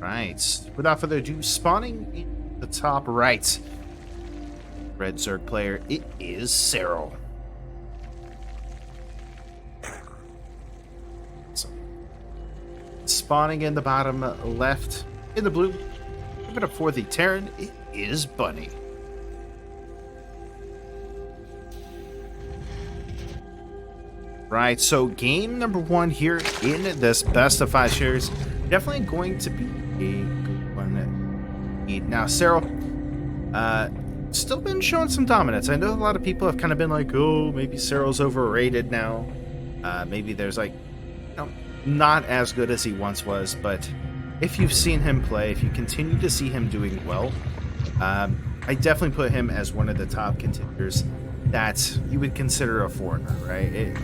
Right. Without further ado, spawning in the top right. Red Zerg player, it is Serral. So, spawning in the bottom left, in the blue, give it up for the Terran, it is Bunny. Right, so game number 1 here in this best of 5 series, definitely going to be a good one. Now, Serral, still been showing some dominance. I know a lot of people have kind of been like, oh, maybe Serral's overrated now. Maybe there's like, not as good as he once was, but if you've seen him play, if you continue to see him doing well, I definitely put him as one of the top contenders that you would consider a foreigner, right?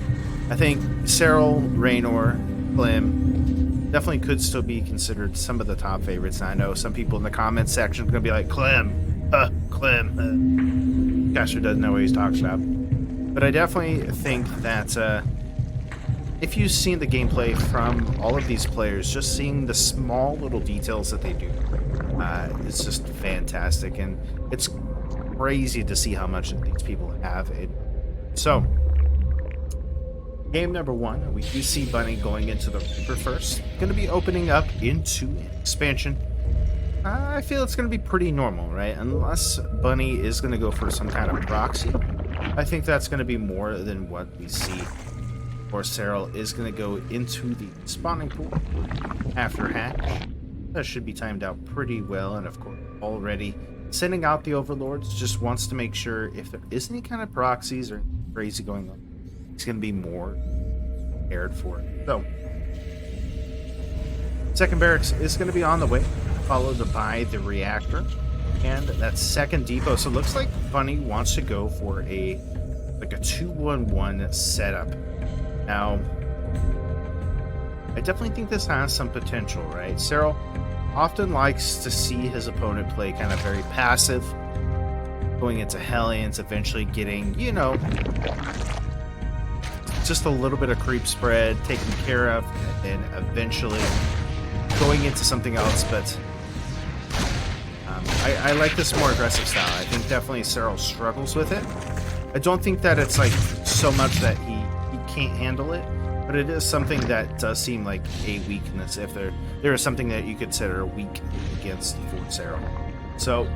I think Serral, Raynor, Clem definitely could still be considered some of the top favorites. And I know some people in the comments section are going to be like, Clem. Caster doesn't know what he's talking about. But I definitely think that if you've seen the gameplay from all of these players, just seeing the small little details that they do, it's just fantastic. And it's crazy to see how much these people have. So, game number 1, we do see Bunny going into the Reaper first. Going to be opening up into an expansion. I feel it's going to be pretty normal, right? Unless Bunny is going to go for some kind of proxy. I think that's going to be more than what we see. Or Serral is going to go into the spawning pool after hatch. That should be timed out pretty well, and of course, already sending out the Overlords. Just wants to make sure if there is any kind of proxies or crazy going on, it's going to be more prepared for it. So, second barracks is going to be on the way, followed by the reactor and that second depot. So it looks like Bunny wants to go for a 2-1-1 setup. Now, I definitely think this has some potential, right? Serral often likes to see his opponent play kind of very passive, going into Hellions, eventually getting, just a little bit of creep spread taken care of, and then eventually going into something else. But I like this more aggressive style. I think definitely Serral struggles with it. I don't think that it's like so much that he can't handle it, but it is something that does seem like a weakness if there is something that you consider weak against for Serral. So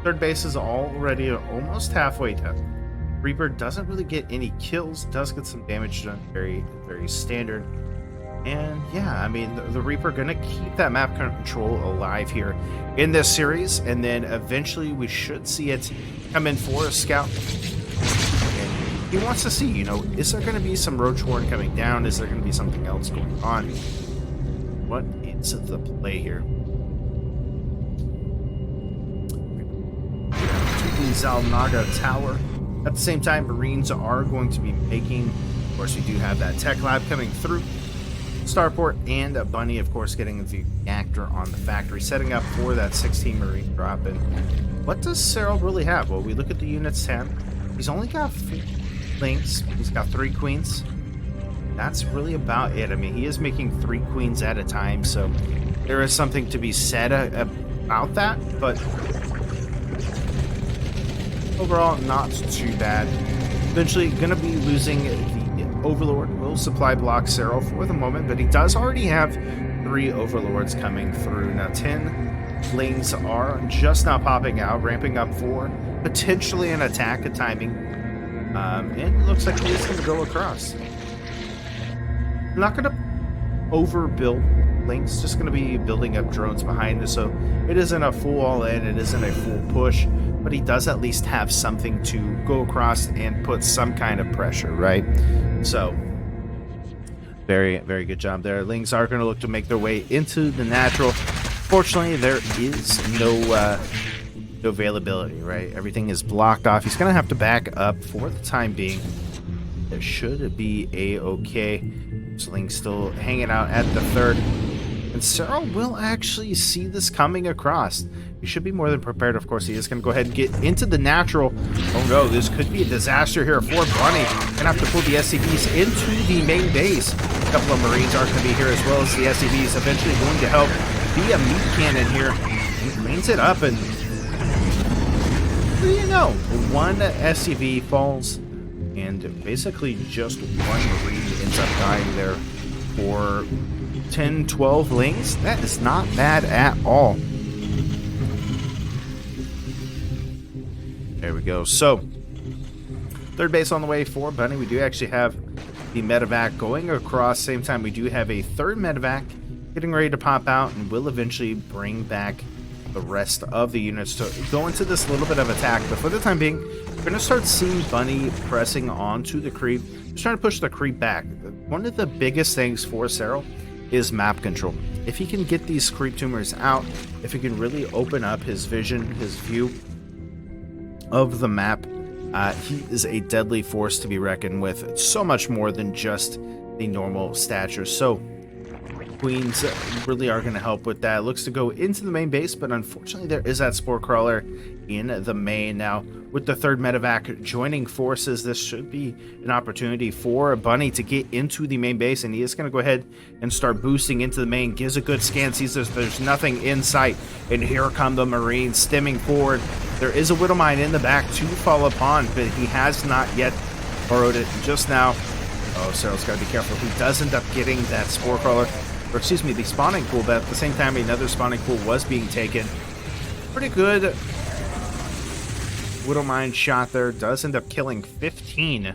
third base is already almost halfway done. Reaper doesn't really get any kills, does get some damage done, very, very standard. And yeah, I mean, the Reaper gonna keep that map control alive here in this series, and then eventually we should see it come in for a scout. And he wants to see, is there gonna be some Roach Horn coming down? Is there gonna be something else going on? What is the play here? To the Zalnaga Tower. At the same time, Marines are going to be making, of course, we do have that tech lab coming through. Starport and a Bunny, of course, getting the reactor on the factory, setting up for that 16 Marine drop. And what does Serral really have? Well, we look at the units tab. He's only got 3 links. He's got 3 queens. That's really about it. I mean, he is making 3 queens at a time, so there is something to be said about that, but overall, not too bad. Eventually, going to be losing the Overlord. Will supply block Serral for the moment, but he does already have 3 Overlords coming through. Now, 10 Lings are just now popping out, ramping up for potentially an attack at timing. And it looks like he is going to go across. I'm not going to overbuild Lings, just going to be building up drones behind us, so it isn't a full all-in, it isn't a full push, but he does at least have something to go across and put some kind of pressure, right? So, very, very good job there. Lings are going to look to make their way into the natural. Fortunately, there is no availability, right? Everything is blocked off. He's going to have to back up for the time being. There should be a-okay. So Lings still hanging out at the third. And Serral will actually see this coming across. He should be more than prepared. Of course, he is going to go ahead and get into the natural. Oh no, this could be a disaster here for Bunny. Gonna have to pull the SCVs into the main base. A couple of Marines are going to be here as well as the SCVs eventually going to help be a meat cannon here. He cleans it up, and what do you know? One SCV falls, and basically just one Marine ends up dying there for 10, 12 lings. That is not bad at all. There we go. So, third base on the way for Bunny. We do actually have the medevac going across. Same time, we do have a third medevac getting ready to pop out, and will eventually bring back the rest of the units to go into this little bit of attack. But for the time being, we're going to start seeing Bunny pressing onto the creep, just trying to push the creep back. One of the biggest things for Serral is map control. If he can get these creep tumors out, if he can really open up his vision, his view of the map, he is a deadly force to be reckoned with. It's so much more than just the normal stature. So Queens really are going to help with that. It looks to go into the main base, but unfortunately there is that spore crawler in the main. Now with the third medevac joining forces, this should be an opportunity for Bunny to get into the main base, and he is going to go ahead and start boosting into the main. Gives a good scan, sees there's nothing in sight, and here come the Marines stemming forward. There is a Widow Mine in the back to fall upon, but he has not yet borrowed it just now. Oh, Serral's got to be careful. He does end up getting that spore crawler, or excuse me, the spawning pool, but at the same time another spawning pool was being taken. Pretty good Widow Mine shot there. Does end up killing 15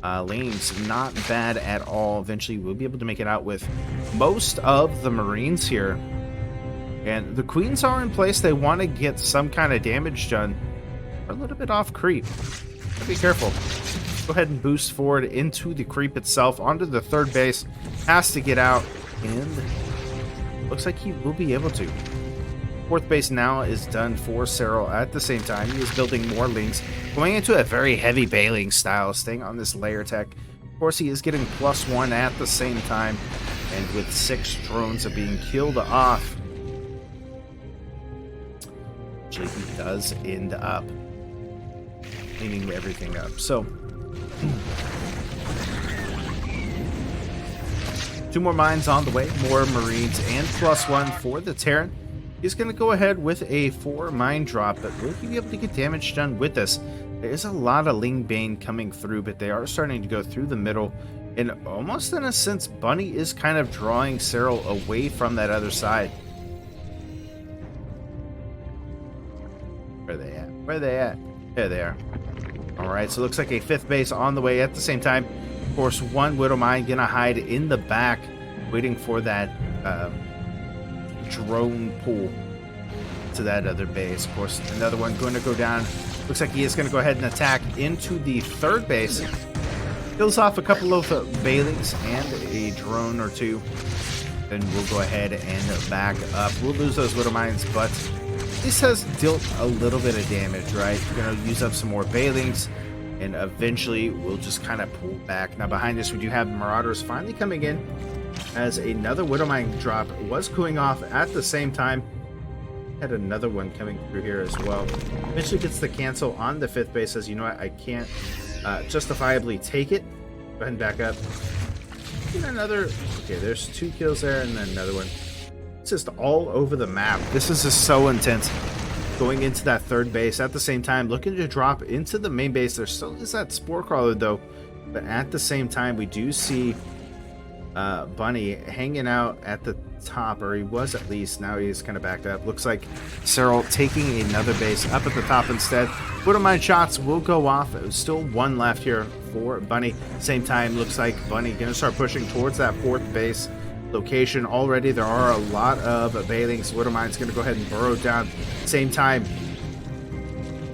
lanes. Not bad at all. Eventually we'll be able to make it out with most of the Marines here. And the Queens are in place. They want to get some kind of damage done. We're a little bit off creep. Be careful. Go ahead and boost forward into the creep itself, onto the third base. Has to get out, and looks like he will be able to. Fourth base now is done for Serral. At the same time, he is building more lings, going into a very heavy bailing style, staying on this layer tech. Of course, he is getting +1 at the same time, and with 6 drones are being killed off, actually he does end up cleaning everything up. So 2 more mines on the way, more Marines, and +1 for the Terran. He's going to go ahead with a 4 mine drop, but will he be able to get damage done with this? There is a lot of Ling Bane coming through, but they are starting to go through the middle, and almost in a sense, Bunny is kind of drawing Serral away from that other side. Where are they at? Where are they at? There they are. Alright, so it looks like a 5th base on the way at the same time. Of course, one Widow Mine gonna hide in the back, waiting for that drone pool to that other base. Of course, another one going to go down. Looks like he is going to go ahead and attack into the 3rd base. Kills off a couple of Bailings and a drone or 2. Then we'll go ahead and back up. We'll lose those Widow Mines, but this has dealt a little bit of damage, right? We're going to use up some more Bailings, and eventually we'll just kind of pull back. Now behind us, we do have Marauders finally coming in, as another Widow Mine drop was cooling off at the same time. Had another one coming through here as well. Eventually gets the cancel on the 5th base, says, you know what, I can't justifiably take it. Go ahead and back up. And another, okay, there's 2 kills there, and then another one. It's just all over the map. This is just so intense. Going into that 3rd base at the same time, looking to drop into the main base. There still is that Spore Crawler though, but at the same time we do see Bunny hanging out at the top, or he was at least. Now he's kind of backed up. Looks like Serral taking another base up at the top instead. Widow Mine shots will go off. It was still 1 left here for Bunny. Same time, looks like Bunny gonna start pushing towards that 4th base location already. There are a lot of Bailings. Widow Mine's gonna go ahead and burrow down. Same time,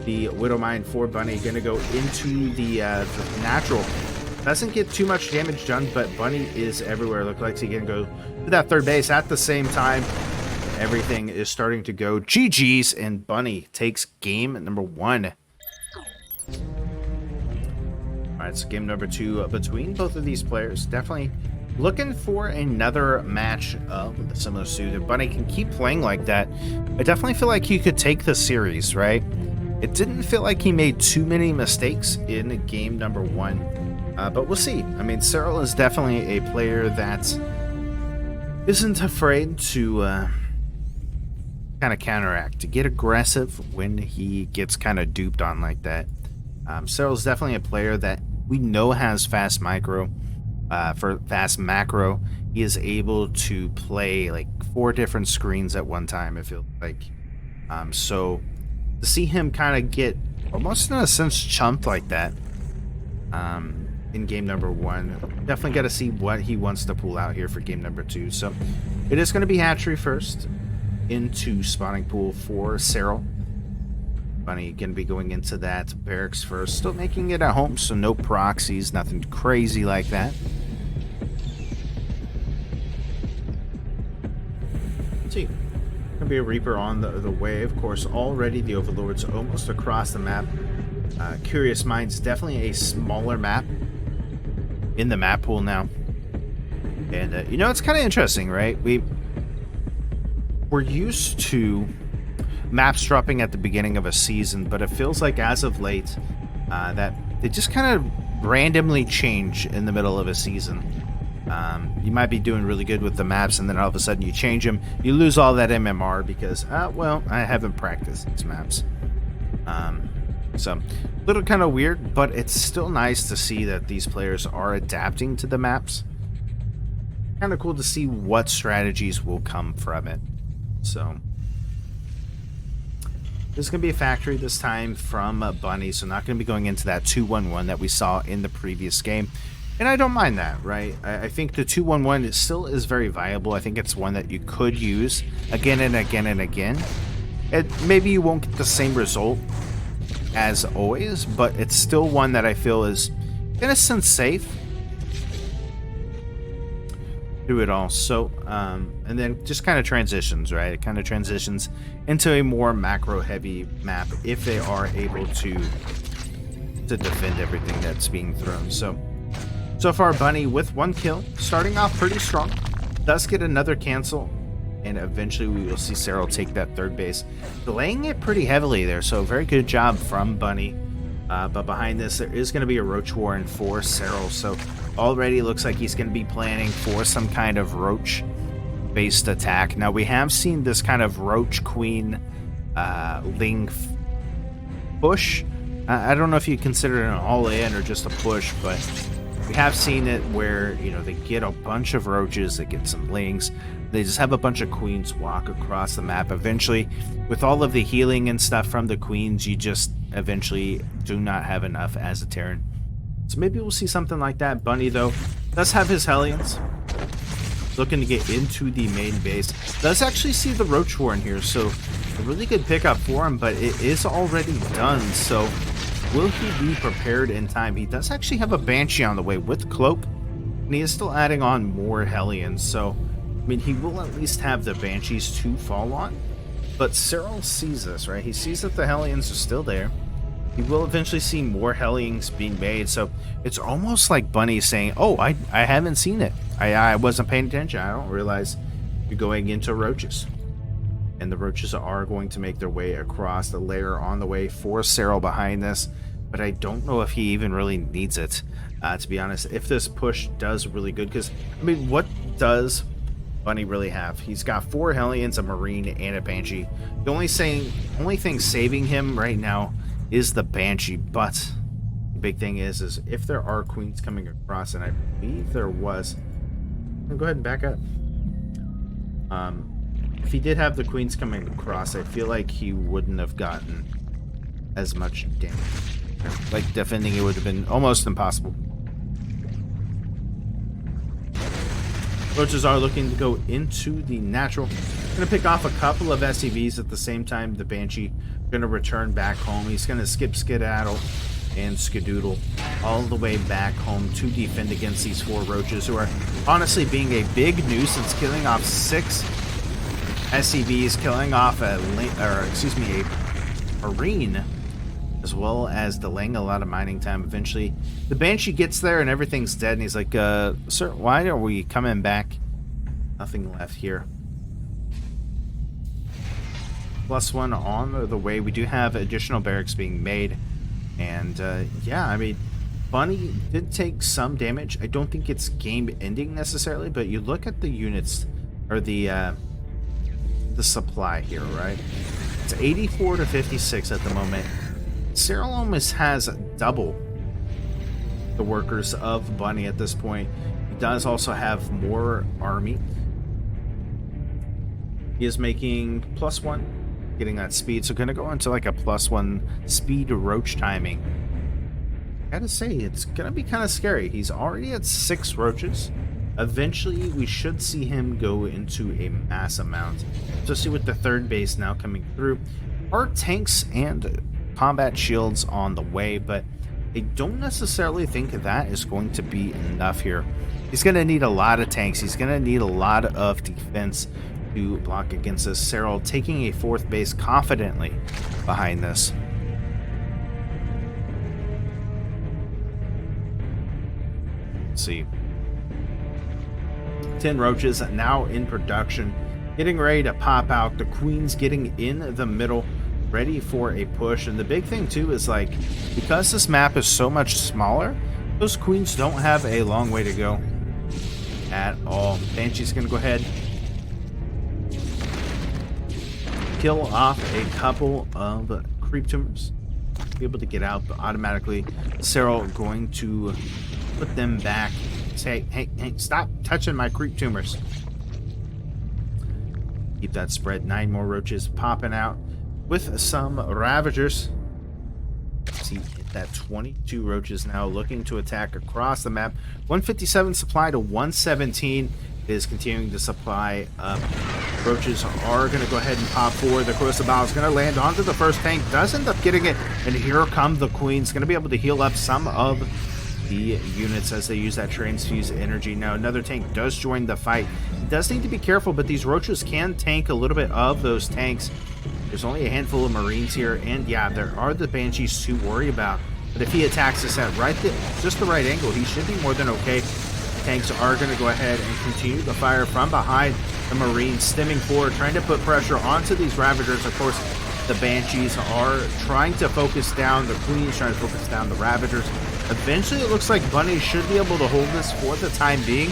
the Widow Mine for Bunny gonna go into the natural. Doesn't get too much damage done, but Bunny is everywhere. Looks like he's gonna go to that 3rd base at the same time. Everything is starting to go GG's, and Bunny takes game number 1. Alright, so game number 2 between both of these players. Definitely looking for another match with a similar suit. If Bunny can keep playing like that, I definitely feel like he could take the series, right? It didn't feel like he made too many mistakes in game number 1. But we'll see. I mean, Serral is definitely a player that isn't afraid to kind of counteract, to get aggressive when he gets kind of duped on like that. Serral's definitely a player that we know has fast micro. For fast macro, he is able to play like 4 different screens at one time, it feels like. So to see him kind of get almost in a sense chumped like that in game number 1, definitely got to see what he wants to pull out here for game number 2. So it is going to be hatchery first into spawning pool for Serral. Bunny going to be going into that barracks first, still making it at home, so no proxies, nothing crazy like that. Let's see, going to be a Reaper on the way, of course. Already the Overlord's almost across the map. Curious Minds, definitely a smaller map in the map pool now. And you know, it's kind of interesting, right? We're used to maps dropping at the beginning of a season, but it feels like as of late that they just kind of randomly change in the middle of a season. You might be doing really good with the maps, and then all of a sudden you change them, you lose all that MMR because well, I haven't practiced these maps. So a little kind of weird, but it's still nice to see that these players are adapting to the maps. Kind of cool to see what strategies will come from it. So this is going to be a factory this time from Bunny, so not going to be going into that 2-1-1 that we saw in the previous game. And I don't mind that, right? I think the 2-1-1 still is very viable. I think it's one that you could use again and again and again. Maybe you won't get the same result as always, but it's still one that I feel is, in a sense, safe through it all. So and then just kind of transitions, right? It kind of transitions into a more macro heavy map if they are able to defend everything that's being thrown. So far Bunny with 1 kill, starting off pretty strong, does get another cancel, and eventually we will see Serral take that 3rd base, delaying it pretty heavily there. So very good job from Bunny. But behind this, there is going to be a Roach Warren for Serral. So already looks like he's going to be planning for some kind of Roach-based attack. Now, we have seen this kind of Roach Queen Ling push. I don't know if you consider it an all-in or just a push, but we have seen it where, you know, they get a bunch of Roaches, they get some Lings, they just have a bunch of Queens walk across the map. Eventually, with all of the healing and stuff from the Queens, you just eventually do not have enough as a Terran. So maybe we'll see something like that. Bunny, though, does have his Hellions, looking to get into the main base. Does actually see the Roach Warren here, so a really good pickup for him, but it is already done. So will he be prepared in time? He does actually have a Banshee on the way with Cloak, and he is still adding on more Hellions. So, I mean, he will at least have the Banshees to fall on. But Serral sees this, right? He sees that the Hellions are still there. He will eventually see more Hellions being made. So it's almost like Bunny saying, oh, I haven't seen it. I wasn't paying attention. I don't realize you're going into Roaches. And the Roaches are going to make their way across the layer on the way for Serral behind this. But I don't know if he even really needs it, to be honest. If this push does really good, because, I mean, what does Bunny really have? He's got 4 Hellions, a Marine, and a Banshee. The only thing saving him right now is the Banshee, but the big thing is if there are Queens coming across, and I believe there was, go ahead and back up. If he did have the Queens coming across, I feel like he wouldn't have gotten as much damage. Like, defending it would have been almost impossible. Roaches are looking to go into the natural. Going to pick off a couple of SCVs at the same time. The Banshee going to return back home. He's going to skip Skedaddle and Skadoodle all the way back home to defend against these 4 Roaches, who are honestly being a big nuisance, killing off 6 SCVs, killing off a Marine, as well as delaying a lot of mining time. Eventually, the Banshee gets there and everything's dead, and he's like, sir, why are we coming back? Nothing left here. +1 on the way. We do have additional barracks being made. And, yeah, I mean, Bunny did take some damage. I don't think it's game-ending necessarily, but you look at the units, or the the supply here, right? It's 84 to 56 at the moment. Serral almost has double the workers of Bunny at this point. He does also have more army. He is making +1, getting that speed. So going to go into like a +1 speed roach timing. Gotta say, it's gonna be kind of scary. He's already at 6 roaches. Eventually, we should see him go into a mass amount, especially with the third base now coming through. Our tanks and combat shields on the way, but I don't necessarily think that is going to be enough here. He's gonna need a lot of tanks. He's gonna need a lot of defense to block against this. Serral taking a 4th base confidently behind this. Let's see. 10 roaches now in production, getting ready to pop out. The queen's getting in the middle, ready for a push. And the big thing too is, like, because this map is so much smaller, those queens don't have a long way to go at all. Banshee's gonna go ahead, kill off a couple of creep tumors, be able to get out automatically. Serral going to put them back. Say, hey, stop touching my creep tumors. Keep that spread. 9 more roaches popping out with some ravagers. See, hit that 22 roaches now looking to attack across the map. 157 supply to 117 is continuing to supply up. Roaches are going to go ahead and pop forward. The Crucible is going to land onto the first tank. Does end up getting it. And here come the queens. Going to be able to heal up some of the units as they use that transfuse energy. Now another tank does join the fight. He does need to be careful, but these roaches can tank a little bit of those tanks. There's only a handful of Marines here, and yeah, there are the Banshees to worry about. But if he attacks us at just the right angle, he should be more than okay. Tanks are going to go ahead and continue the fire from behind the Marines, stemming forward, trying to put pressure onto these Ravagers. Of course, the Banshees are trying to focus down the Queens, trying to focus down the Ravagers. Eventually, it looks like Bunny should be able to hold this for the time being,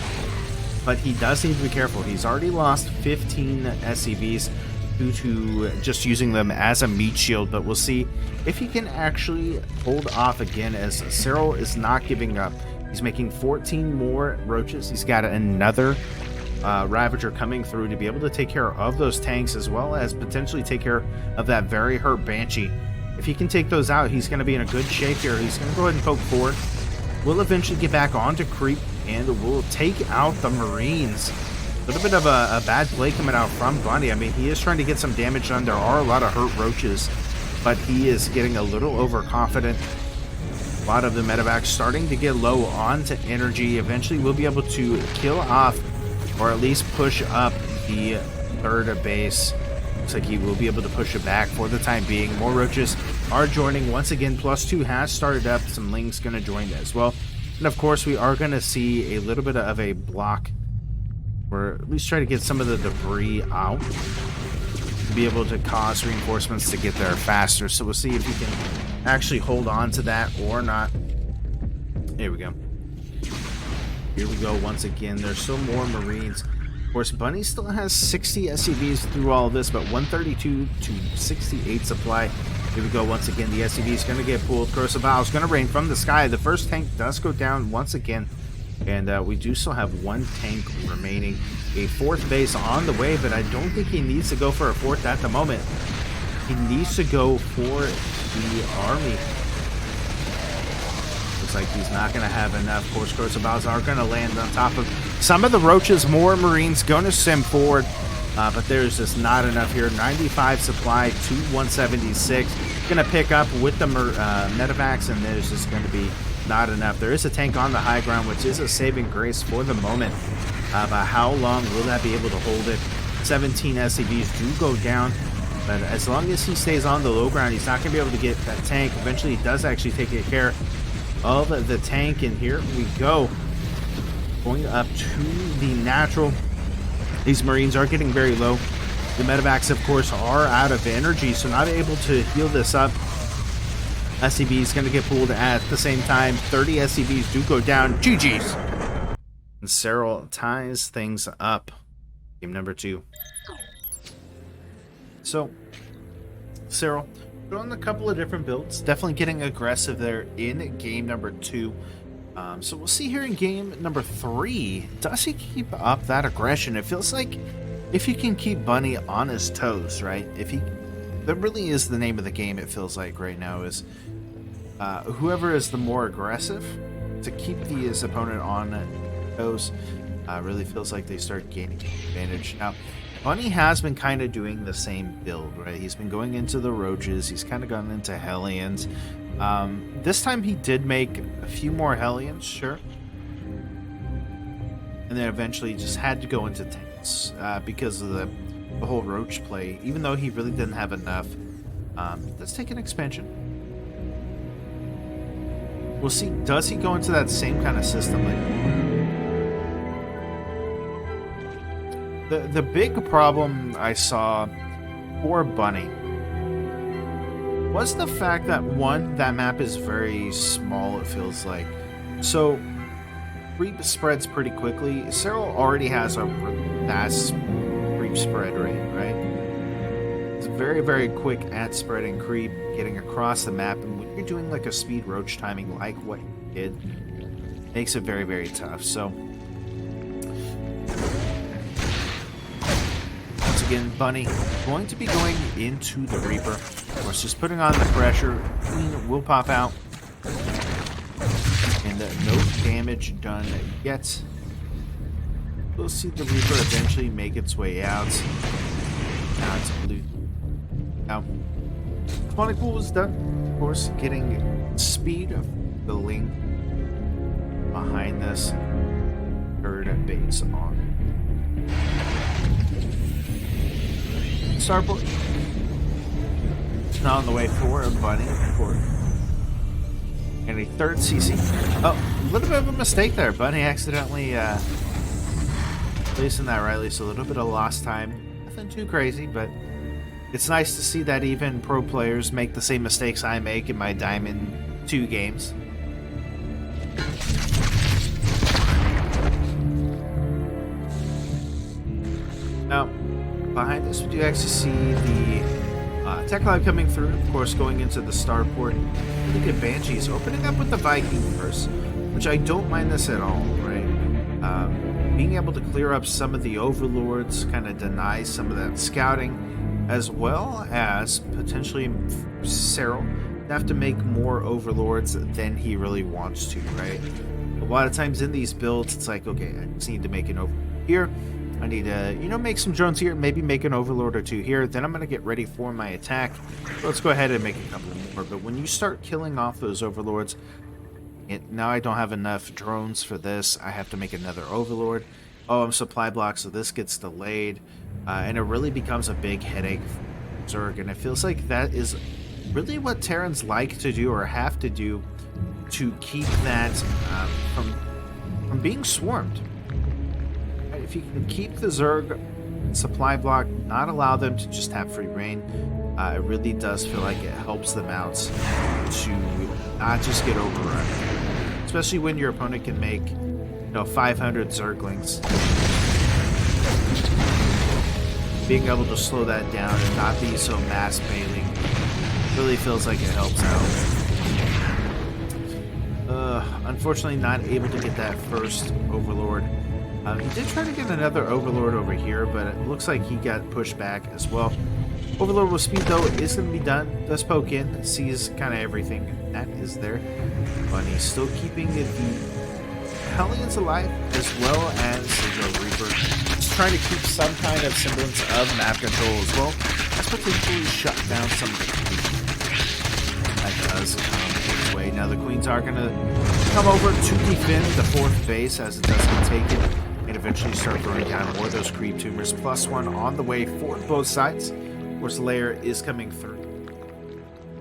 but he does need to be careful. He's already lost 15 SCVs due to just using them as a meat shield, but we'll see if he can actually hold off again, as Serral is not giving up. He's making 14 more roaches. He's got another Ravager coming through to be able to take care of those tanks, as well as potentially take care of that very hurt Banshee. If he can take those out, he's going to be in a good shape here. He's going to go ahead and poke forward. We'll eventually get back onto creep, and we'll take out the Marines. A little bit of a bad play coming out from Bunny. I mean, he is trying to get some damage done. There are a lot of hurt roaches, but he is getting a little overconfident. A lot of the medevacs starting to get low onto energy. Eventually, we'll be able to kill off, or at least push up, the third base. Looks like he will be able to push it back for the time being. More roaches are joining. Once again, +2 has started up. Some Lings going to join as well. And of course, we are going to see a little bit of a block, or at least try to get some of the debris out to be able to cause reinforcements to get there faster. So we'll see if he can actually hold on to that or not. Here we go. Here we go once again. There's still more Marines. Of course, Bunny still has 60 SCVs through all of this, but 132 to 68 supply. Here we go once again. The SCV is going to get pulled. Crucible is going to rain from the sky. The first tank does go down once again. And we do still have 1 tank remaining. A 4th base on the way, but I don't think he needs to go for a 4th at the moment. He needs to go for the army. Looks like he's not going to have enough. Of course, Crucibles are going to land on top of some of the roaches. More Marines going to sim forward, but there's just not enough here. 95 supply to 176. Going to pick up with the medevacs, and there's just going to be not enough. There is a tank on the high ground, which is a saving grace for the moment. But how long will that be able to hold it? 17 SCVs do go down, but as long as he stays on the low ground, he's not going to be able to get that tank. Eventually, he does actually take care of the tank, and here we go. Going up to the natural. These Marines are getting very low. The medevacs, of course, are out of energy, so not able to heal this up. SCV is going to get pulled at the same time. 30 SCVs do go down. GG's. And Serral ties things up. Game number 2. So, Serral, throwing a couple of different builds, definitely getting aggressive there in game number 2. So we'll see here in game number 3, does he keep up that aggression? It feels like if you can keep Bunny on his toes, right? That really is the name of the game, it feels like right now, is whoever is the more aggressive to keep his opponent on toes really feels like they start gaining advantage. Now, Bunny has been kind of doing the same build, right? He's been going into the Roaches, he's kind of gone into Hellions. This time he did make a few more Hellions, sure. And then eventually just had to go into tanks because of the whole Roach play. Even though he really didn't have enough, let's take an expansion. We'll see, does he go into that same kind of system? The big problem I saw for Bunny was the fact that, one, that map is very small, it feels like. So, creep spreads pretty quickly. Serral already has a fast creep spread rate, right? It's very, very quick at spreading creep, getting across the map, and when you're doing like a speed roach timing like what you did, makes it very, very tough. So, again, Bunny going to be going into the Reaper. Of course, just putting on the pressure. Queen will pop out. And no damage done yet. We'll see the Reaper eventually make its way out. Now it's blue. Now, Chronicle was done. Of course, getting speed of building behind this third base on. Starport. Now on the way for a Bunny, of course. And a third CC. Oh, a little bit of a mistake there. Bunny accidentally placing that rightly, so a little bit of lost time. Nothing too crazy, but it's nice to see that even pro players make the same mistakes I make in my Diamond 2 games. Now, behind this, we do actually see the Tech Lab coming through, of course, going into the starport. Look at Banshees opening up with the Viking first, which I don't mind this at all, right? Being able to clear up some of the overlords, kind of deny some of that scouting, as well as potentially Serral have to make more overlords than he really wants to, right? A lot of times in these builds, it's like, okay, I just need to make an overlord here. I need to, make some drones here, maybe make an overlord or 2 here. Then I'm going to get ready for my attack. So let's go ahead and make a couple more. But when you start killing off those overlords, now I don't have enough drones for this. I have to make another overlord. Oh, I'm supply blocked, so this gets delayed. And it really becomes a big headache for Zerg. And it feels like that is really what Terrans like to do or have to do to keep that from being swarmed. If you can keep the Zerg supply block, not allow them to just have free reign, it really does feel like it helps them out to not just get overrun. Especially when your opponent can make, 500 Zerglings. Being able to slow that down and not be so mass bailing really feels like it helps out. Unfortunately, not able to get that first overlord. He did try to get another overlord over here, but it looks like he got pushed back as well. Overlord with speed, though, is going to be done. Does poke in, sees kind of everything that is there. But he's still keeping the Hellions alive, as well as the Reaper. Just trying to keep some kind of semblance of map control as well. That's potentially shut down some of the Queens. That does come his way. Now the Queens are going to come over to defend the 4th base as it does get taken. And eventually start throwing down more of those creep tumors. +1 on the way for both sides. Of course, Lair is coming through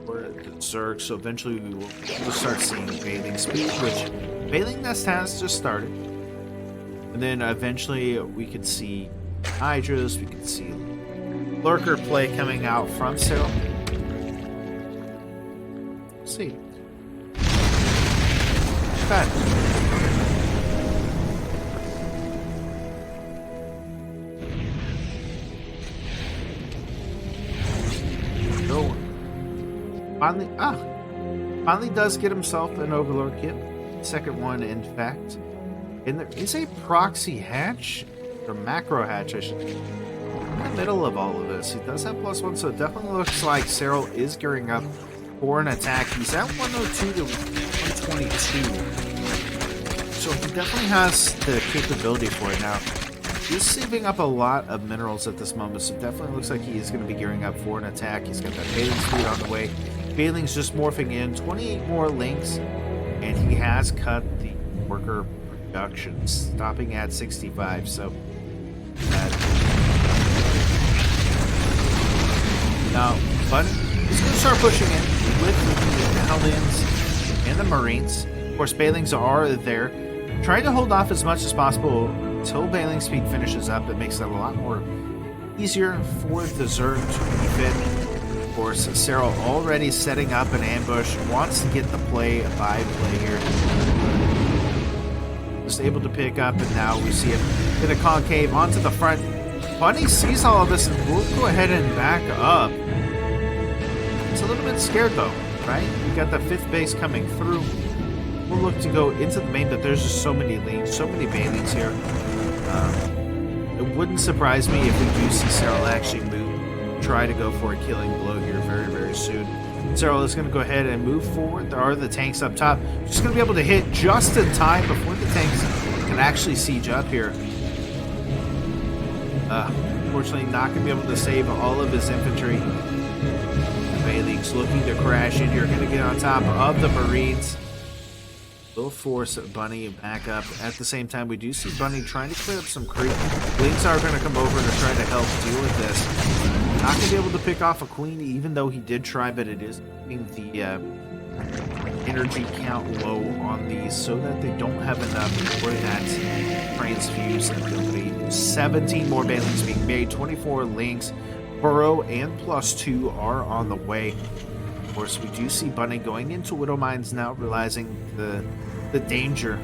for the Zerg, so eventually we'll start seeing Bathing Speed, which Bathing Nest has just started. And then eventually we could see Hydras, we could see Lurker play coming out from Serral. Let's see. Bad. Finally does get himself an Overlord kit. Second one, in fact. And there is a proxy hatch, or macro hatch, I should say, in the middle of all of this. He does have +1, so it definitely looks like Serral is gearing up for an attack. He's at 102 to 122. So he definitely has the capability for it now. He's saving up a lot of minerals at this moment, so it definitely looks like he is going to be gearing up for an attack. He's got that Baling speed on the way. Baling's just morphing in, 28 more links, and he has cut the worker production, stopping at 65. So now, but he's going to start pushing in with the Hellions and the Marines. Of course, Balings are there, trying to hold off as much as possible until Baling speed finishes up. It makes it a lot more easier for the Zerg to defend. Of course, Serral already setting up an ambush, wants to get the play-by-play here. Just able to pick up, and now we see him hit a concave onto the front. Bunny sees all of this and will go ahead and back up. It's a little bit scared though, right? We got the 5th base coming through. We'll look to go into the main, but there's just so many lanes, so many Balings here. It wouldn't surprise me if we do see Serral actually try to go for a killing blow here very, very soon. Serral is going to go ahead and move forward. There are the tanks up top. Just going to be able to hit just in time before the tanks can actually siege up here. Unfortunately, not going to be able to save all of his infantry. Baling's looking to crash in here, going to get on top of the Marines. Will force Bunny back up. At the same time, we do see Bunny trying to clear up some creep. Wings are going to come over to try to help deal with this. Not going to be able to pick off a queen, even though he did try, but it is keeping the energy count low on these so that they don't have enough for that transfuse ability. 17 more Balings being made, 24 links. Burrow and +2 are on the way. Of course, we do see Bunny going into Widow Mines now, realizing the danger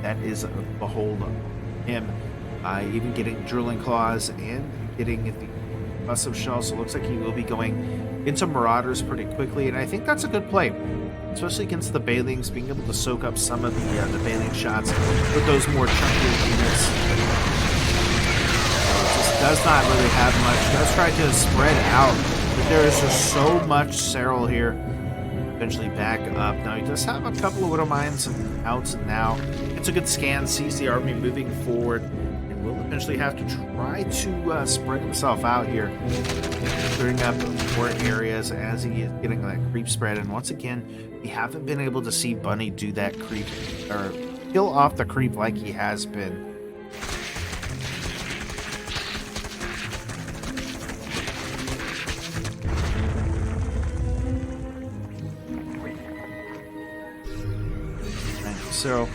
that is behold him. Even getting Drilling Claws and getting the Bussive Shell, so it looks like he will be going into Marauders pretty quickly, and I think that's a good play, especially against the Balings, being able to soak up some of the Baling shots with those more chunkier units. Just does not really have much. Does try to spread out, but there is just so much Serral here. Eventually back up. Now he does have a couple of Widow Mines out now. It's a good scan, sees the army moving forward, and will eventually have to try to spread himself out here, clearing up more areas as he is getting that creep spread. And once again, we haven't been able to see Bunny do that creep or kill off the creep like he has been. So,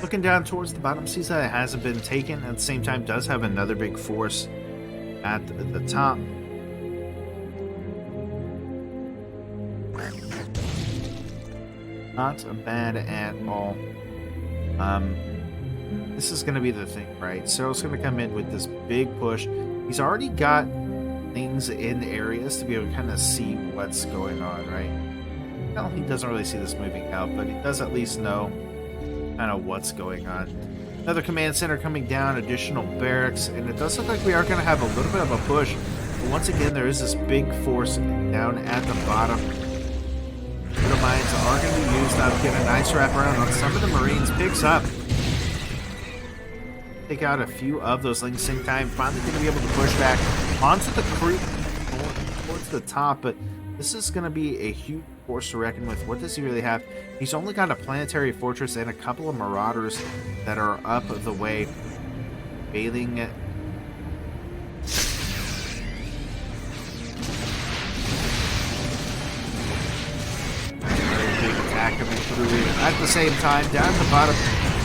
looking down towards the bottom, sees that it hasn't been taken. At the same time, does have another big force at the top. Not bad at all. This is going to be the thing, right? Serral's going to come in with this big push. He's already got things in areas to be able to kind of see what's going on, right? Well, he doesn't really see this moving out, but he does at least know kind of what's going on. Another command center coming down, additional barracks, and it does look like we are going to have a little bit of a push. But once again, there is this big force down at the bottom. The mines are going to be used now to get a nice wraparound on some of the Marines. Picks up. Take out a few of those links. Same time, finally going to be able to push back onto the creep towards the top, but this is going to be a huge force to reckon with. What does he really have? He's only got a planetary fortress and a couple of Marauders that are up the way. Baling big attack coming through. At the same time, down at the bottom,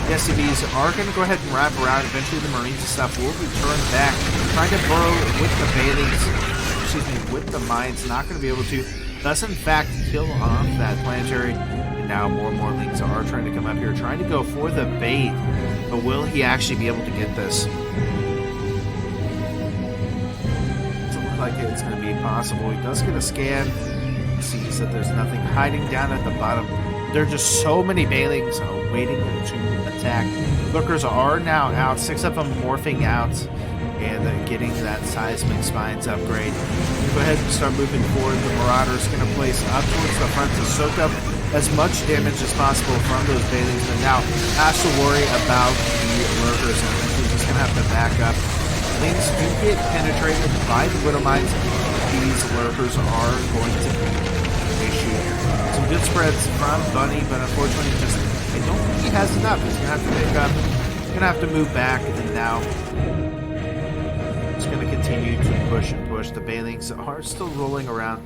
the SCVs are going to go ahead and wrap around. Eventually the Marines and stuff will return back, trying to burrow with the Balings, with the mines. Not going to be able to. Does in fact kill off that planetary, and now more and more links are trying to come up here, trying to go for the bait, but will he actually be able to get this? Doesn't look like it's going to be possible. He does get a scan, sees that there's nothing hiding down at the bottom. There are just so many Bailings waiting to attack. Lurkers are now out, 6 of them morphing out and getting that seismic spines upgrade. Go ahead and start moving forward. The Marauder is going to place up towards the front to soak up as much damage as possible from those Bailings, but now has to worry about the Lurkers, and he's just going to have to back up. Things do get penetrated by the Widow Mines. These Lurkers are going to be an issue. Some good spreads from Bunny, but unfortunately, I don't think he has enough. He's going to have to pick up. He's going to have to move back, and now he's going to continue to push and push. The Bailings are still rolling around.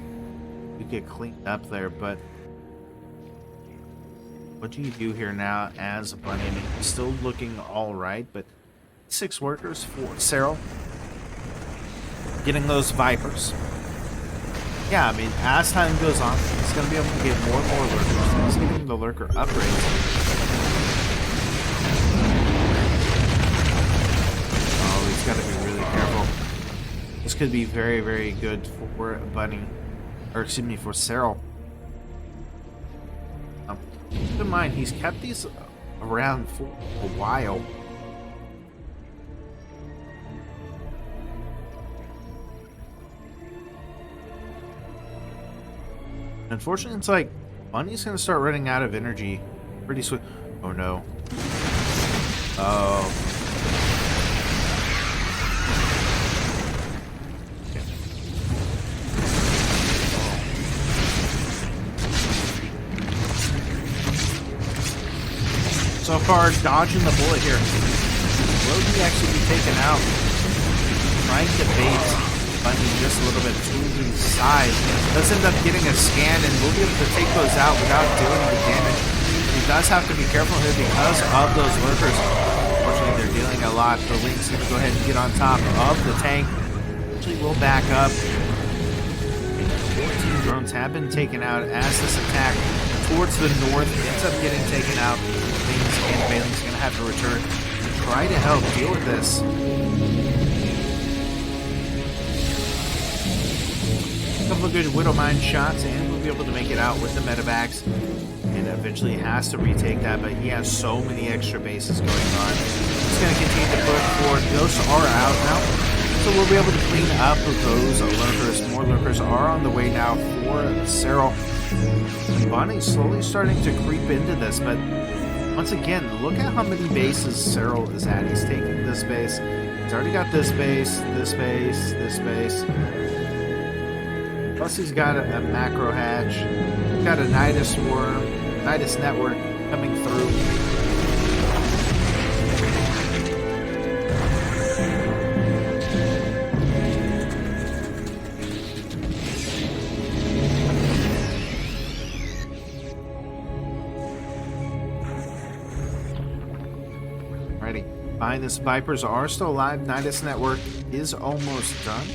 You get cleaned up there, but what do you do here now as a Bunny? I mean, he's still looking all right, but 6 workers for Serral. Getting those Vipers. Yeah, I mean, as time goes on, he's going to be able to get more and more Lurkers. He's getting the Lurker upgrades. Oh, he's got to be really careful. This could be very, very good for Bunny. Or, excuse me, for Serral. Keep in mind, he's kept these around for a while. Unfortunately, it's like Bunny's gonna start running out of energy pretty swift. Oh no. Oh. Okay. So far, dodging the bullet here. Will he actually be taken out? Trying to bait Bunny just a little bit to the side. Does end up getting a scan, and we'll be able to take those out without doing the damage. He does have to be careful here because of those Lurkers. Unfortunately, they're dealing a lot. The Link's going to go ahead and get on top of the tank. Actually, we'll back up. 14 drones have been taken out as this attack towards the north ends up getting taken out. Things and Bailey's going to have to return to try to help deal with this. A couple of good Widow Mine shots, and we'll be able to make it out with the medevacs. And eventually has to retake that, but he has so many extra bases going on. He's going to continue to push forward. Ghosts are out now, so we'll be able to clean up those Lurkers. More Lurkers are on the way now for Serral. Bunny's slowly starting to creep into this, but once again, look at how many bases Serral is at. He's taking this base. He's already got this base, this base, this base. Plus he's got a macro hatch. He's got a Nidus worm, Nidus network coming through. Alrighty. Behind this, Vipers are still alive. Nidus network is almost done.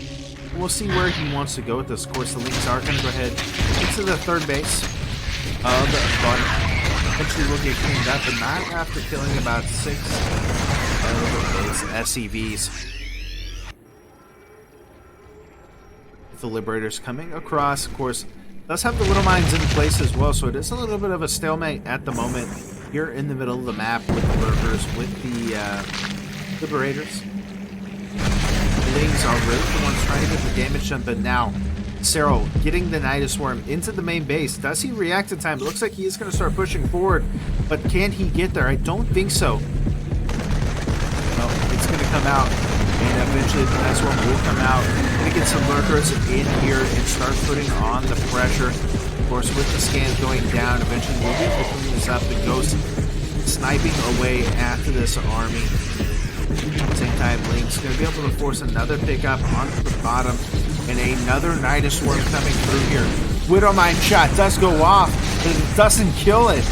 We'll see where he wants to go with this. Of course, the Leaks are going to go ahead into the third base of Bunny. Eventually, we'll get cleaned up, but not after killing about 6 of those SCVs. The Liberators coming across, of course, does have the Widow Mines in place as well, so it is a little bit of a stalemate at the moment here in the middle of the map with the Lurkers, with the Liberators. Lings are really the ones trying to get the damage done, but now Serral getting the Nidus Worm into the main base. Does he react in time? It looks like he is going to start pushing forward, but can he get there? I don't think so. Well, it's going to come out, and eventually the Nidus Worm will come out. Going to get some Lurkers in here and start putting on the pressure. Of course, with the scans going down, eventually we'll be able to clean this up. The Ghost sniping away after this army. At the same time, Link's going to be able to force another pickup onto the bottom, and another Nidus Worm coming through here. Widow Mine shot does go off, but it doesn't kill it.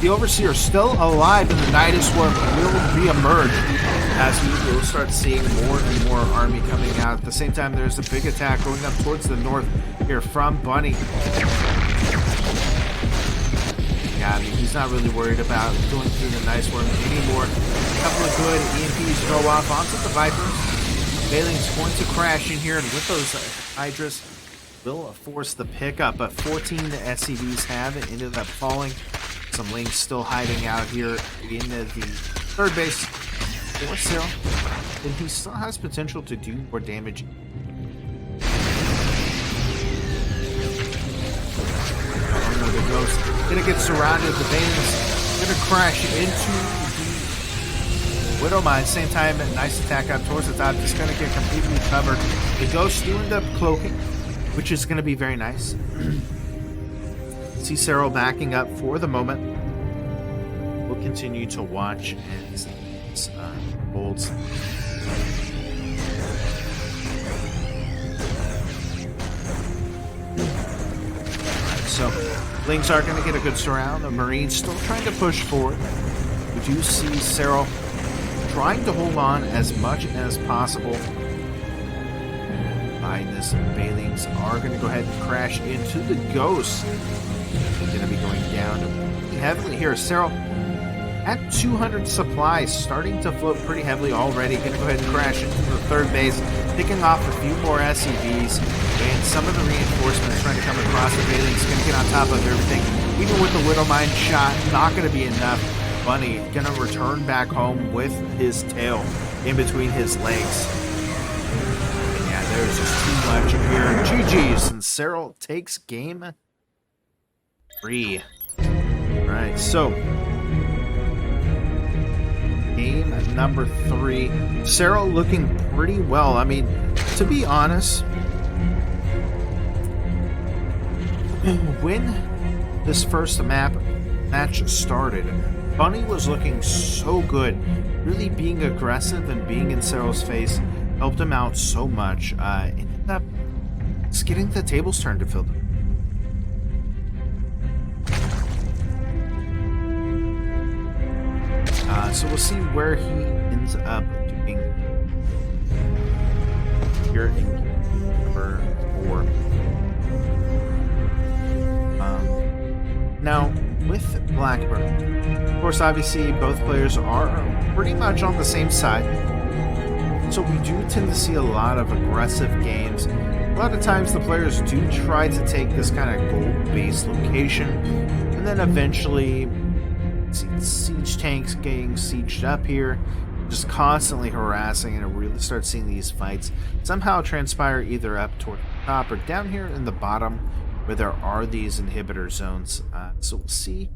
The Overseer still alive, and the Nidus Worm will re-emerge as we will start seeing more and more army coming out. At the same time, there's a big attack going up towards the north here from Bunny. Yeah, I mean, he's not really worried about going through the Nidus Worm anymore. A couple of good EMPs go off onto the Vipers. Bailing's going to crash in here, and with those Hydras, will force the pickup, but 14 SCVs have ended up falling. Some Lings still hiding out here in the third base for Serral, and he still has potential to do more damage. Oh no, the Ghost gonna get surrounded. The Bane's gonna crash into the Widow Mine. Same time, a nice attack up towards the top. Just gonna get completely covered. The Ghost do end up cloaking, which is gonna be very nice. See Serral backing up for the moment. We'll continue to watch as this holds. So, Lings are going to get a good surround. The Marines still trying to push forward. We do see Serral trying to hold on as much as possible. Behind this, Bailings are going to go ahead and crash into the Ghost. Going to be going down heavily here. Serral at 200 supplies, starting to float pretty heavily already. Going to go ahead and crash into the third base, picking off a few more SCVs, and some of the reinforcements trying to come across. The Bailing's going to get on top of everything. Even with the Widow Mine shot, not going to be enough. Bunny going to return back home with his tail in between his legs. And yeah, there's just too much here. GG's, and Serral takes game 3. Alright, so game number 3. Serral looking pretty well. I mean, to be honest, when this first match started, Bunny was looking so good. Really being aggressive and being in Serral's face helped him out so much. Ended up just getting the tables turned to Phil. So we'll see where he ends up doing here in number 4. Now, with Blackburn, of course, obviously, both players are pretty much on the same side. So we do tend to see a lot of aggressive games. A lot of times the players do try to take this kind of gold-based location, and then eventually see siege tanks getting sieged up here, just constantly harassing, and it really starts seeing these fights somehow transpire either up toward the top or down here in the bottom where there are these inhibitor zones. So we'll see.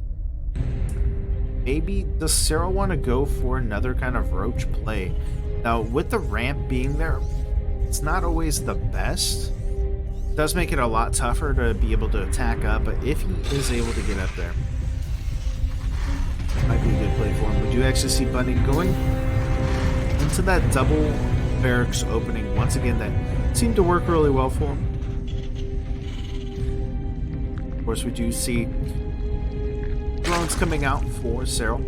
Maybe does Serral want to go for another kind of roach play? Now, with the ramp being there, it's not always the best. It does make it a lot tougher to be able to attack up, but if he is able to get up there, might be a good play for him. We do actually see Bunny going into that double barracks opening once again. That seemed to work really well for him. Of course, we do see drones coming out for Serral.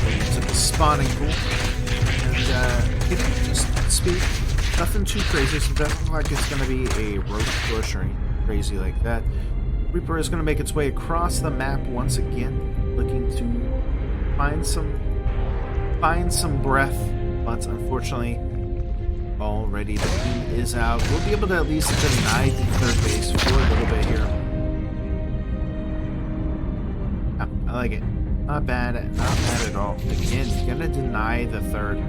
Into the spawning pool. And getting just speed. Nothing too crazy, so it doesn't look like it's going to be a rope push or anything crazy like that. Reaper is going to make its way across the map once again, looking to find some breath, but unfortunately, already the beam is out. We'll be able to at least deny the third base for a little bit here. I like it. Not bad at all. Again, he's going to deny the third.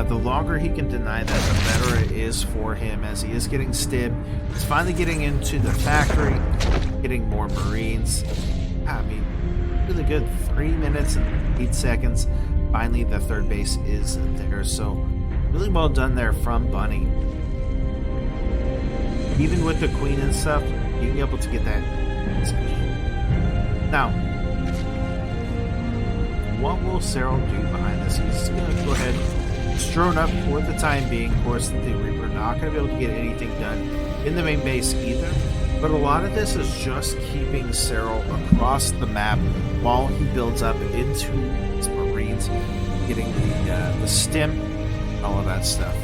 The longer he can deny that, the better it is for him, as he is getting stibbed. He's finally getting into the factory, getting more Marines. I mean, really good. 3 minutes and 8 seconds. Finally, the third base is there. So, really well done there from Bunny. Even with the queen and stuff, being able to get that. Now, what will Serral do behind this? He's going to go ahead. Drone up for the time being. Of course, the Reaper not going to be able to get anything done in the main base either. But a lot of this is just keeping Serral across the map while he builds up into his Marines, getting the stim, all of that stuff.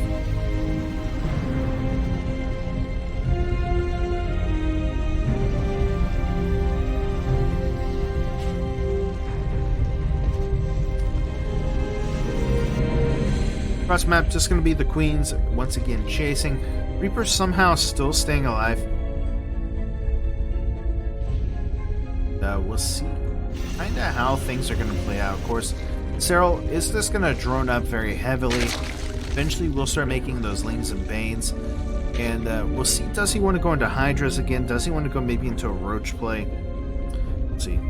Across the map, just going to be the Queens once again chasing. Reaper's somehow still staying alive. We'll see kind of how things are going to play out. Of course, Serral is just going to drone up very heavily. Eventually, we'll start making those Lings and Banes. And we'll see, does he want to go into Hydras again? Does he want to go maybe into a Roach play? Let's see.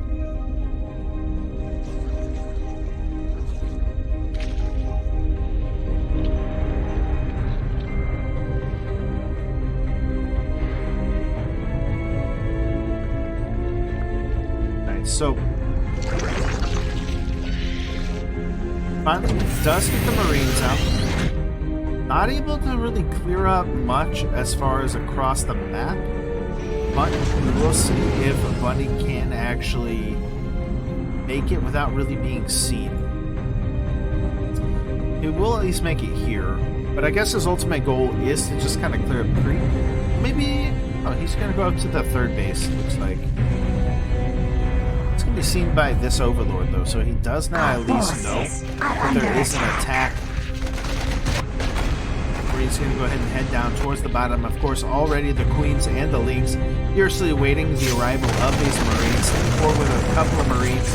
So, finally does get the Marines out. Not able to really clear up much as far as across the map, but we will see if Bunny can actually make it without really being seen. He will at least make it here, but I guess his ultimate goal is to just kind of clear up creep. Maybe, oh, he's going to go up to the third base, looks like. Be seen by this overlord though, so he does now at least know that there is an attack. He's going to go ahead and head down towards the bottom. Of course, already the Queens and the Lings fiercely awaiting the arrival of these Marines. Forward with a couple of Marines.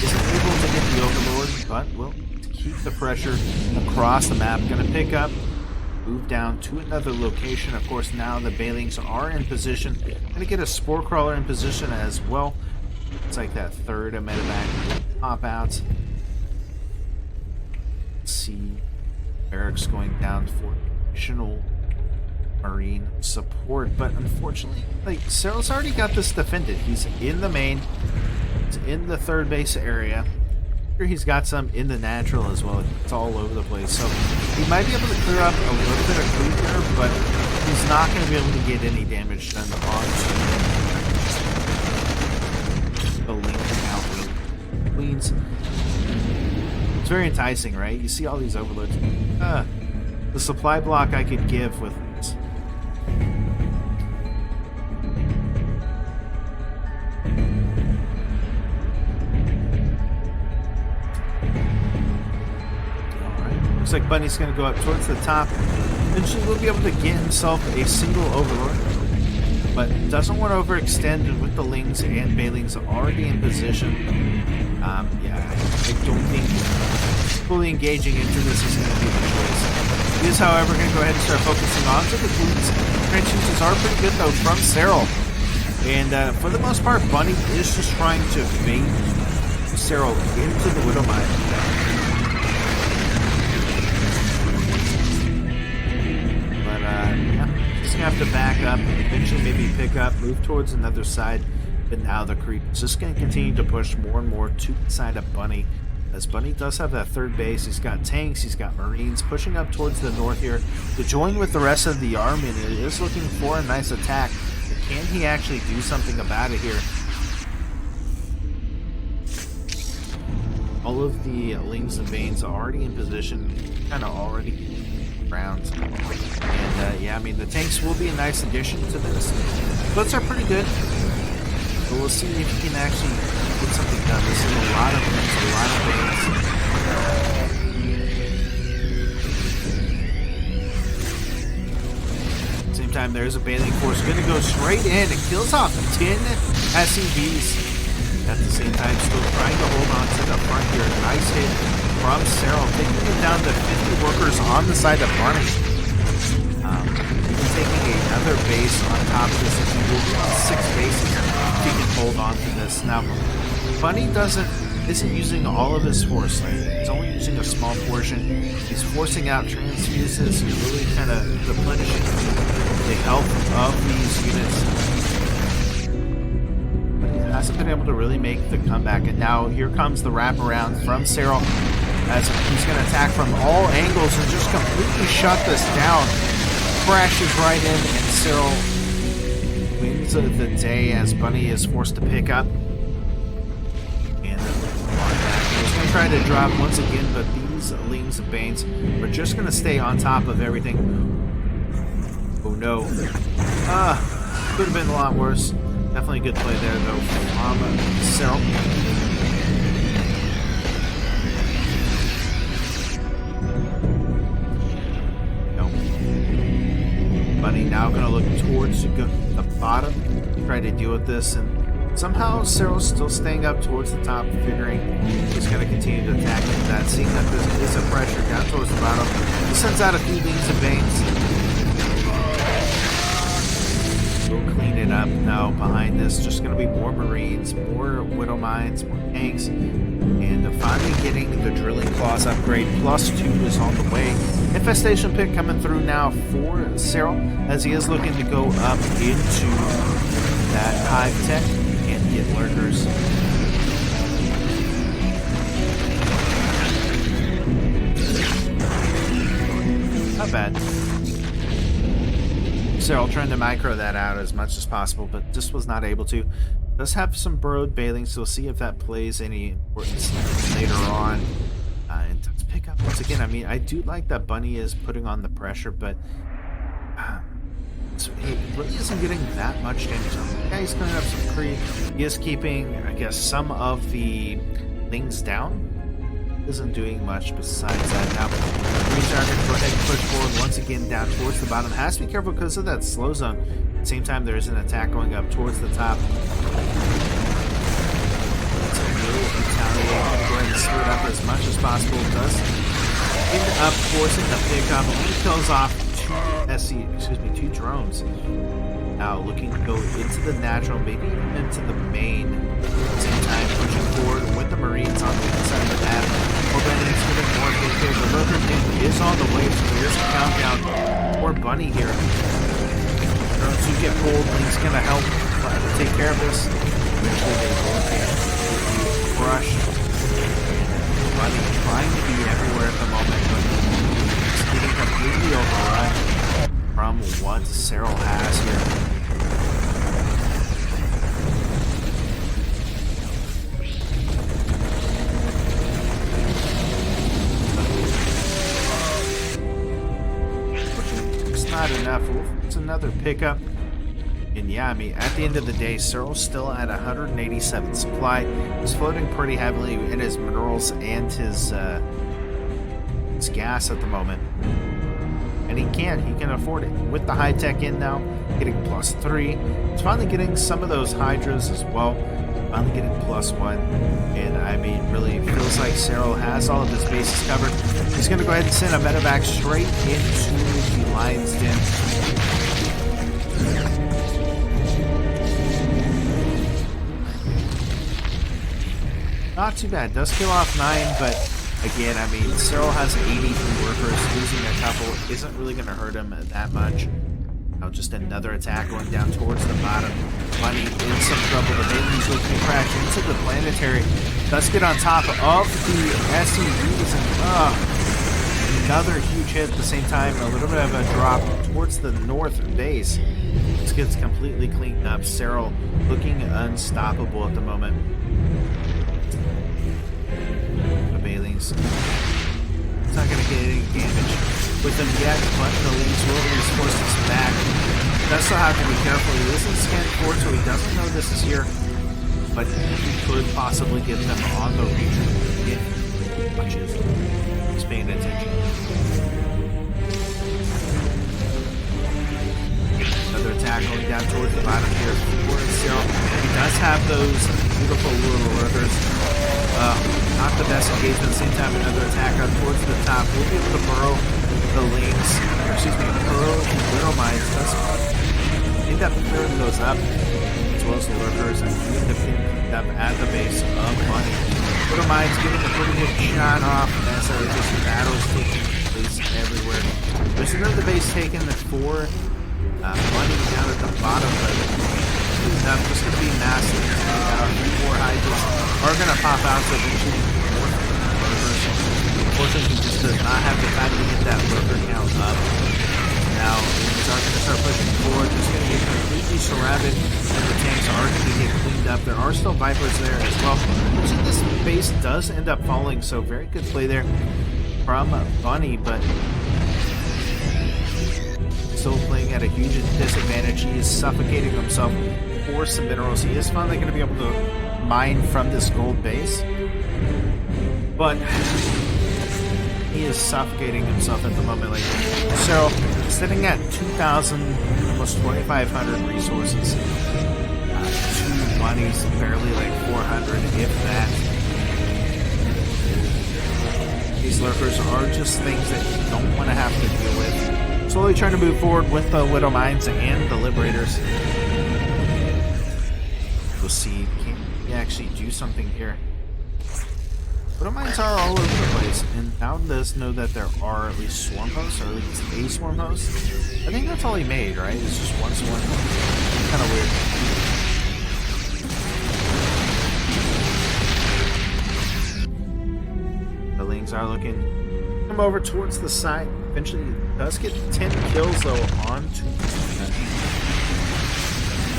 Isn't able to get the overlord, but will keep the pressure across the map. Going to pick up. Move down to another location. Of course, now the Banelings are in position. Gonna get a Spore Crawler in position as well. It's like that third medevac pop out. Let's see. Eric's going down for additional Marine support, but unfortunately, like, Serral's already got this defended. He's in the main. He's in the third base area. He's got some in the natural as well. It's all over the place. So he might be able to clear up a little bit of creep here, but he's not going to be able to get any damage done onto the Link out Queens. It's very enticing, right? You see all these overloads. The supply block I could give with this. Looks like Bunny's going to go up towards the top. Eventually we'll be able to get himself a single overlord, but doesn't want to overextend with the Lings and Banelings already in position. Yeah, I don't think fully engaging into this is going to be the choice. He is, however, going to go ahead and start focusing onto the Queens. Trenches are pretty good, though, from Serral. And for the most part, Bunny is just trying to bait Serral into the Widowmine. Yeah, just gonna have to back up, eventually maybe pick up, move towards another side, but now the creep is just gonna continue to push more and more to the side of Bunny, as Bunny does have that third base. He's got tanks, he's got Marines pushing up towards the north here to join with the rest of the army, and it is looking for a nice attack. But can he actually do something about it here? All of the Lings and Banes are already in position, kind of already rounds. And yeah, I mean, the tanks will be a nice addition to this. Splits are pretty good, but we'll see if he can actually get something done. This is a lot of things, a lot of things. At the same time, there's a Baneling force going to go straight in and kills off 10 SCVs. At the same time, still trying to hold on to the front here. Nice hit from Serral, taking it down to 50 workers on the side of Bunny. Even taking another base on top of this, if he will be on 6 bases, he can hold on to this. Now, Bunny isn't using all of his force. Like, he's only using a small portion. He's forcing out transfuses. He's really kind of replenishing the health of these units. Hasn't been able to really make the comeback, and now here comes the wraparound from Serral as he's going to attack from all angles and just completely shut this down. Crashes right in, and Serral wins the day as Bunny is forced to pick up. And he's going to try to drop once again, but these Lings and Banes are just going to stay on top of everything. Oh no. Could have been a lot worse. Definitely a good play there, though, from Serral. Bunny now going to look towards the bottom, try to deal with this, and somehow Serral's still staying up towards the top, figuring he's going to continue to attack into that. Seeing that this is a pressure down towards the bottom, he sends out a few Wings and Banes. We'll clean it up now. Behind this, just going to be more Marines, more Widow Mines, more tanks, and finally getting the Drilling Claws upgrade. +2 is on the way. Infestation Pit coming through now for Serral, as he is looking to go up into that Hive Tech and get lurkers. Not bad. Serral trying to micro that out as much as possible, but just was not able to. Does have some burrowed bailings, so we'll see if that plays any importance later on. And does pick up once again. I mean, I do like that Bunny is putting on the pressure, but so he really isn't getting that much damage. Yeah, he's cleaning up some creep. He is keeping, I guess, some of the things down. Isn't doing much besides that. Now, Green Dragon go ahead and push forward once again down towards the bottom. Has to be careful because of that slow zone. At the same time, there is an attack going up towards the top. It's a little retaliate. Go ahead and slow it up as much as possible. Does end up forcing the pickup. Only kills off two drones. Now looking to go into the natural, maybe even into the main. At the same time, pushing forward with the Marines on the inside of the map. Hoping he's getting more KK. The Lurker King is on the way, so there's a countdown. Poor Bunny here. Drones do get pulled, and he's going to help take care of this. Eventually they will get crushed. Bunny trying to be everywhere at the moment, but he's getting completely overrun from what Serral has here. It's not enough. It's another pickup. And yeah, I mean, at the end of the day, Serral's still at 187 supply. He's floating pretty heavily in his minerals and his gas at the moment. And he can afford it. With the high tech in now, getting +3. He's finally getting some of those Hydras as well. Finally getting +1. And I mean, really feels like Serral has all of his bases covered. He's going to go ahead and send a medevac straight into the Lion's Den. Not too bad. Does kill off 9, but again, I mean, Serral has 83 workers. Losing a couple isn't really going to hurt him that much. Now just another attack going down towards the bottom. Bunny in some trouble. The Bailey's looking to crash into the planetary. Does get on top of the SUVs, and another huge hit at the same time. A little bit of a drop towards the north base. This gets completely cleaned up. Serral looking unstoppable at the moment. Bailings. It's not going to get any damage with them yet, but the leads will release forces back. Does still have to be careful. He is in scan forward, so he doesn't know this is here, but he could possibly get them on the region if he touches. He's paying attention. Another attack going down towards the bottom here for Serral. He does have those beautiful little lurkers. Not the best engagement. At the same time, another attack up towards the top. We'll be able to burrow the links. Burrow the Widow Mines. Does end up clearing those up, as well as the lurkers, and end up getting cleaned up at the base of Bunny. Widow Mines getting a pretty good shot off as there are just battles taking place everywhere. There's another base taken for Bunny down at the bottom, but that's just going to be massive. 3 more Hydras are going to pop out, so eventually more lurkers. Unfortunately, he just does not have the time to get that lurker count up. Now, he's going to start pushing forward. Just going to get completely surrounded, and the tanks are going to get cleaned up. There are still Vipers there as well. Unfortunately, this base does end up falling, so very good play there from Bunny, but still playing at a huge disadvantage. He is suffocating himself for some minerals. He is finally going to be able to mine from this gold base, but he is suffocating himself at the moment. Like, so sitting at 2,000, almost 2,500 resources. Two monies, barely like 400, if that. These lurkers are just things that you don't want to have to deal with. Slowly trying to move forward with the Widow Mines and the Liberators. We'll see, can we actually do something here? Widow Mines are all over the place, and now does know that there are at least swarm hosts, or at least a swarm host. I think that's all he made, right? It's just one swarm host. Kind of weird. The Lings are looking. Come over towards the side. Eventually does get 10 kills though onto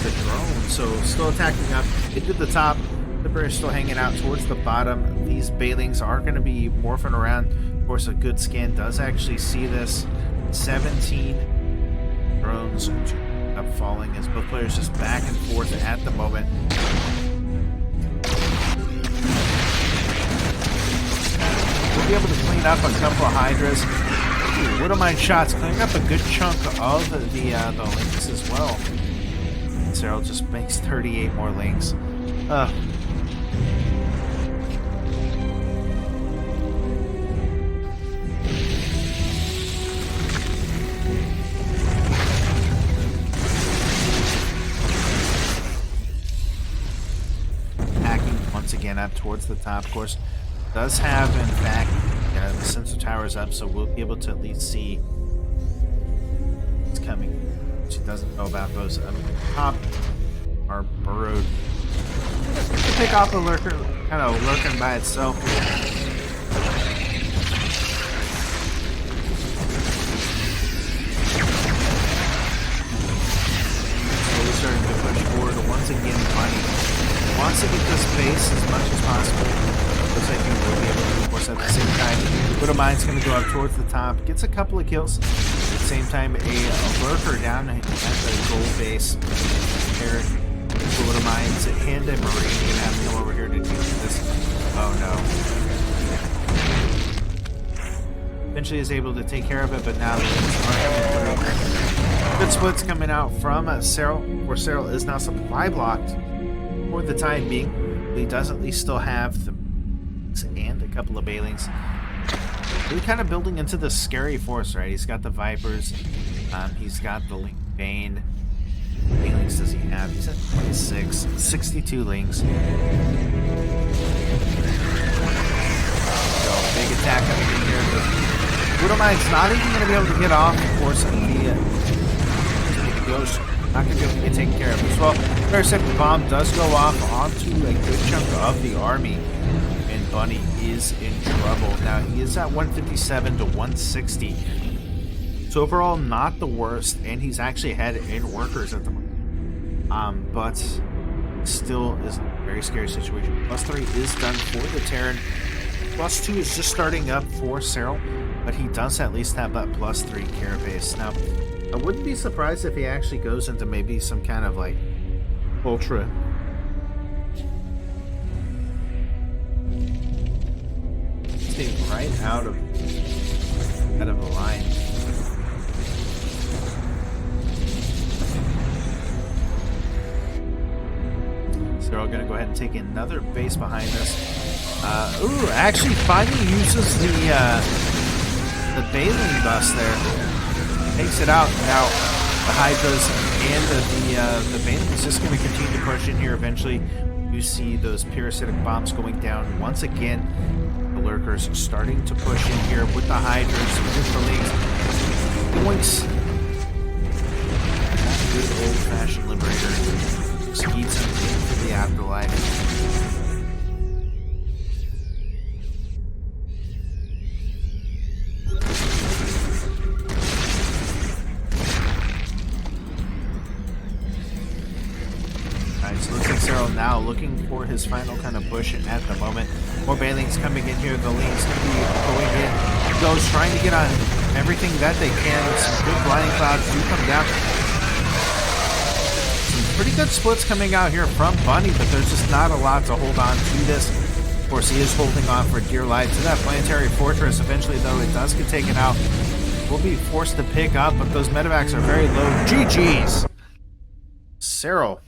the drone. So still attacking up into the top. Liberator still hanging out towards the bottom. These Bailings are going to be morphing around. Of course, a good scan does actually see this. 17 drones up falling as both players just back and forth at the moment. We'll be able to clean up a couple of Hydras. Widow Mine shots cleaning up a good chunk of the Lings as well. Serral just makes 38 more Lings. Hacking once again up towards the top, of course. Does have, in fact, the sensor towers up, so we'll be able to at least see what's coming. She doesn't know about those up top are burrowed. Pick off a lurker, kind of lurking by itself. Slowly starting to push forward. Once again, Bunny wants to get this base as much as possible. Looks like he will be able to, of course, at the same time. Widow Mine's going to go up towards the top, gets a couple of kills. At the same time, a lurker down at the gold base. Eric, Widow Mines, and a Marine going to have to come over here to do this. Oh no. Eventually is able to take care of it, but now the Lings are coming through. Good splits coming out from Serral, where Serral is now supply blocked for the time being. He does at least still have the and a couple of Bailings. Really kind of building into the scary force, right? He's got the Vipers, he's got the Link Bane. How many Lings does he have? He's at 26, 62 Lings. So big attack coming in here. The Widow Mine's not even going to be able to get off, of course, the Ghost. Not going to be able to get taken care of as well. Very second bomb does go off onto a good chunk of the army. Bunny is in trouble. Now he is at 157 to 160. So overall not the worst, and he's actually ahead in workers at the moment. But still is a very scary situation. +3 is done for the Terran. +2 is just starting up for Serral, but he does at least have that +3 carapace. Now I wouldn't be surprised if he actually goes into maybe some kind of like ultra right out of the line. So we're going to go ahead and take another base behind us. Actually finally uses the Bailing bus there. Takes it out. Now the Hydras and the Bailing is just going to continue to push in here. Eventually you see those parasitic bombs going down once again. The Lurkers starting to push in here with the Hydras, with the Lings. Points. That good old-fashioned Liberator speeds him into the afterlife. So looks like Serral now looking for his final kind of push at the moment. More Bailings coming in here. The Lings going to be going in. Goes trying to get on everything that they can. Some good blinding clouds do come down. Some pretty good splits coming out here from Bunny, but there's just not a lot to hold on to this. Of course, he is holding on for dear life to that planetary fortress. Eventually, though, it does get taken out. will be forced to pick up, but those medevacs are very low. GG's! Serral